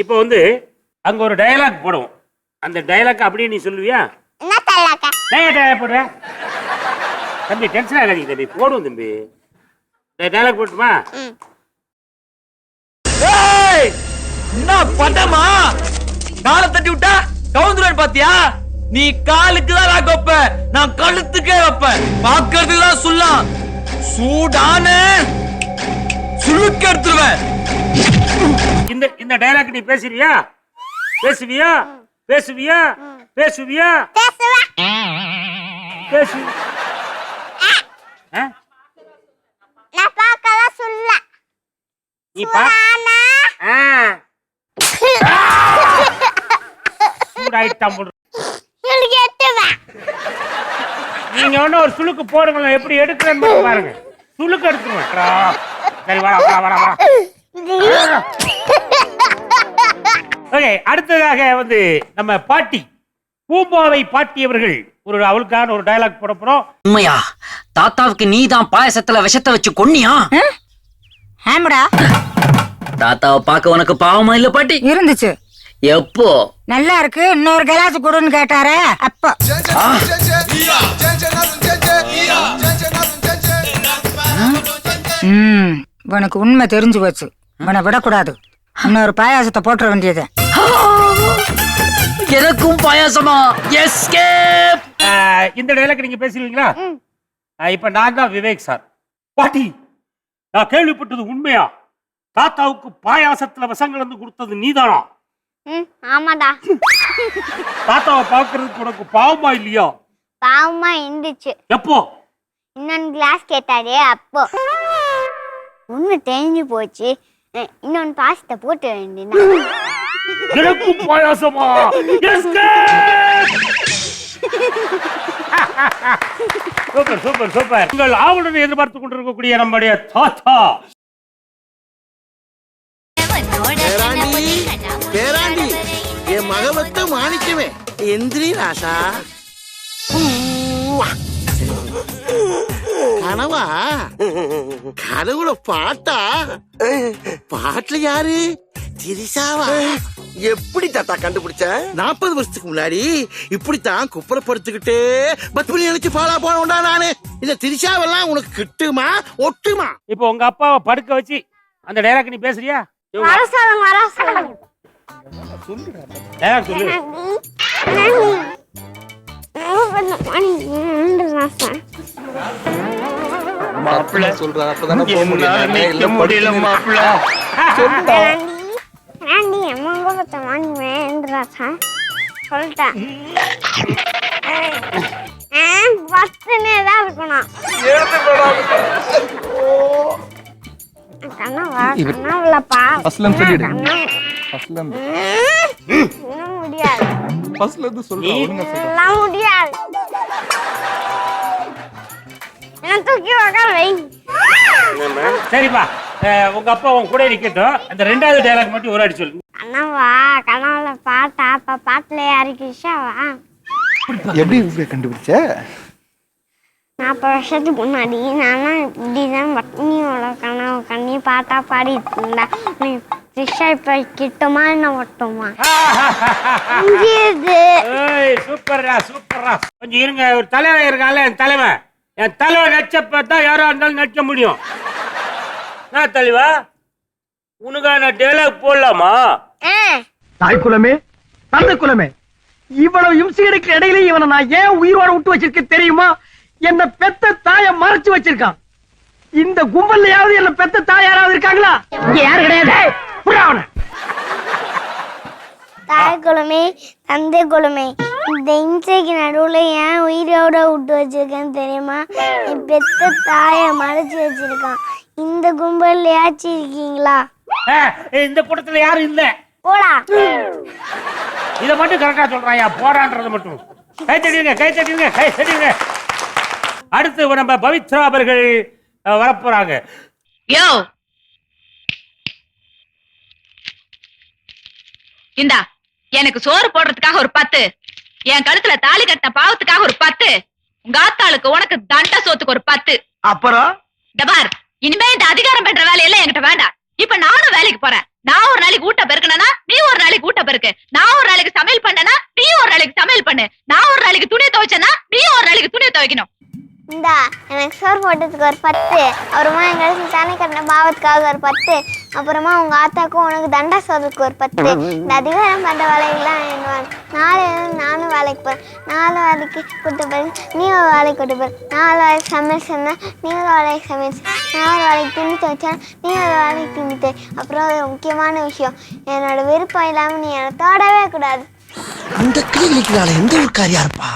இப்போ வந்து அங்க ஒரு டயலாக் போடுவோம். அந்த டயலாக் அப்படியே நீ சொல்லுவியா? என்ன டயலாக்? டயலாக் போடுற தம்பி, டென்ஷன் ஆகாதீங்க தம்பி, போடுவோம் தம்பி. டயலாக் போட்டுமா? என்ன பட்டமா காலை தட்டி விட்டா கவுந்துருவான் பாத்தியா? நீ காலுக்கு தான் நான் வைப்பேன், நான் கழுத்துக்கே வைப்பேன். பாக்குறதுக்கு தான் சொல்லலாம், சூடான சுழுக்க எடுத்துருவேன். இந்த டயலாக் நீ பேசுறியா? பேசுவியா? பேசுவியா? பேசுவியா? பேசு. நான் பார்க்கல சொல்ல. நீ பானா சூடாயிட்டாம் போடு. சுளுக்கு எடுத்துவா. நீங்க ஒண்ணு ஒரு சுளுக்கு போடுங்களேன், எப்படி எடுக்கிறேன்னு பாருங்க. சுளுக்கு எடுத்துருவேன். சரி வாடா வாடா வாடா. ஓகே, அடுத்ததாக வந்து நம்ம பாட்டி பூம்பாவை பாட்டி அவர்கள் அவளுக்கான ஒரு டயலாக் போட போறோம். உண்மையா? தாத்தாவுக்கு நீ தான் பாயசத்துல விஷத்தை வச்சு கொன்னியா? ஆமாடா. தாத்தாவை பார்க்க உனக்கு பாவமா இல்ல பாட்டி? இருந்துச்சு. எப்போ? நல்லா இருக்கு, இன்னொரு கிளாஸ் கொடுன்னு கேட்டாரே அப்போ. உனக்கு உண்மை தெரிஞ்சு போச்சு, உன்னை விடக்கூடாது. இன்னொரு பாயாசத்தை போட்டுற வேண்டியது. எனக்கும் பாயாசமா? எஸ்கேப். இந்த டயலாக் நீங்க பேசுவீங்களா? இப்ப நான் தான் விவேக் சார். பாட்டி, நான் கேள்விப்பட்டது உண்மையா? தாத்தாவுக்கு பாயாசத்துல விஷம் கலந்து கொடுத்தது நீதானா? ஆமாடா. தாத்தாவை பாக்குறதுக்கு உனக்கு பாவமா இல்லையா? பாவமா இருந்துச்சு. எப்போ? இன்னொன்னு கிளாஸ் கேட்டாரே அப்போ. உண்மை தெரிஞ்சு போச்சு, இன்னொன்னு பாசத்தை போட்டு வேண்டியதான். எனக்கும் பாயாசமா? Super super super. உங்கள் ஆவலுடன் எதிர்பார்த்து கொண்டிருக்கக்கூடிய நம்முடைய தாத்தா. பேராண்டி என் மகவத்த மாணிக்கவே எந்திரி ராசா. கனவா? கனவுல பாட்டா? பாட்டுல யாரு? திரிசாவா? எப்படி தாத்தா கண்டுபிடிச்ச? 40 வருஷத்துக்கு முன்னாடி இப்படித்தான் குப்புறப்படுத்திக்கிட்டே பத்மினி நினைச்சு பாலா போனோம்டா நானு. இந்த திரிசாவெல்லாம் உனக்கு கிட்டுமா ஒட்டுமா? இப்போ உங்க அப்பாவை படுக்க வச்சு அந்த டயலாக் நீ பேசுறியா? வர சொல்லுங்க. டயலாக் சொல்லு. மாப்பிள்ள சொல்றாரு, அப்பதானே போக முடியும். முடியல மாப்பிள்ள. சொல்லிட்டேன். இருக்கணும். கனவா? கனவுலப்பா. சொல்லிடு. முடியாது. முடியாது. தூக்கி உட்கார வை. சரிப்பா, உங்க அப்பா உன் கூட நிக்கட்டும். அந்த ரெண்டாவது டயலாக் மட்டும் ஒரு அடி சொல்லு. கனவா? கனவுல பாட்டா? அப்ப பாட்டுல யாருக்கு விஷாவா? எப்படி கண்டுபிடிச்ச? 40 வருஷத்துக்கு முன்னாடி நானும் இப்படிதான் பட்னியோட கனவு கண்ணி பாட்டா பாடிட்டு இருந்தா. ரிஷா இப்ப கிட்டுமா என்ன ஒட்டுமா? சூப்பர்ரா சூப்பர்ரா. கொஞ்சம் இருங்க, ஒரு தலைவன் இருக்கான்ல, என் தலைவன். என் தலைவன் நச்சப்பா யாரா இருந்தாலும் நடிக்க முடியும். நான் தலைவா, உனக்கான டயலாக் போடலாமா? தாய் குலமே, தந்தை குலமே, இவ்வளவு இம்சைகளுக்கு இடையில இவனை நான் ஏன் உயிரோட விட்டு வச்சிருக்கேன் தெரியுமா? என்ன பெத்த தாய மறைச்சு வச்சிருக்கான். இந்த கும்பல்லையாவது என்ன பெத்த தாய் யாராவது இருக்காங்களா? இங்க யாரு கிடையாது. தாய் குலமே, தந்தை குலமே, இந்த இம்சைக்கு நடுவுல ஏன் உயிரோட விட்டு வச்சிருக்கேன்னு தெரியுமா? என் பெத்த தாய மறைச்சு வச்சிருக்கான். இந்த கும்பல்லையாச்சும் இருக்கீங்களா? இந்த கூட்டத்துல யாரும் இல்ல. போடா. இத மட்டும் கரெக்டா சொல்றாயா? போடான்றத மட்டும் கை தட்டிடுங்க, கை தட்டிடுங்க, கை தட்டிடுங்க. அடுத்து நம்ம பவித்ரா அவர்கள் வரப்போறாங்க. யோ, இந்தா எனக்கு சோறு போடுறதுக்காக ஒரு 10, என் கழுத்துல தாலி கட்டின பாவத்துக்காக ஒரு 10, உங்க ஆத்தாளுக்கு உனக்கு தண்ட சோத்துக்கு ஒரு 10. அப்புறம் டபார், இனிமே இந்த அதிகாரம் பண்ற வேலையெல்லாம் என்கிட்ட வேண்டாம். இப்ப நானும் வேலைக்கு போறேன். நான் ஒரு நாளைக்கு ஊட்ட பெருக்கனா நீ ஒரு நாளைக்கு ஊட்ட பெருக்கு. நான் ஒரு நாளைக்கு சமையல் பண்ணனா நீ ஒரு நாளைக்கு சமையல் பண்ணு. நான் ஒரு நாளைக்கு துணி துவைச்சனா நீ ஒரு நாளைக்கு துணி துவைக்கணும். இந்தா எனக்கு சோறு போட்டதுக்கு ஒரு 10, அப்புறமா என் கழுத்துல தானே கட்டின பாவத்துக்காக ஒரு 10, அப்புறமா உங்க ஆத்தாக்கும் உனக்கு தண்டா சோறுக்கு ஒரு 10. இந்த அதிகாரம் பண்ற வேலைகள்லாம் நானும் வேலைக்கு போறேன். 4 வேலைக்கு கூட்டு போறேன், நீ ஒரு வேலைக்கு கூட்டு போற. 4 வேலைக்கு சமையல் செஞ்சா நீ ஒரு வேலைக்கு சமையல், 4 வேலைக்கு துணி துவைச்சா நீ ஒரு வேலைக்கு துணி துவை. அப்புறம் ஒரு முக்கியமான விஷயம், என்னோட விருப்பம் இல்லாம நீ என்னை தொடவே கூடாது. இந்த கிளிகளுக்கு எந்த ஊர்க்காரியா இருப்பா?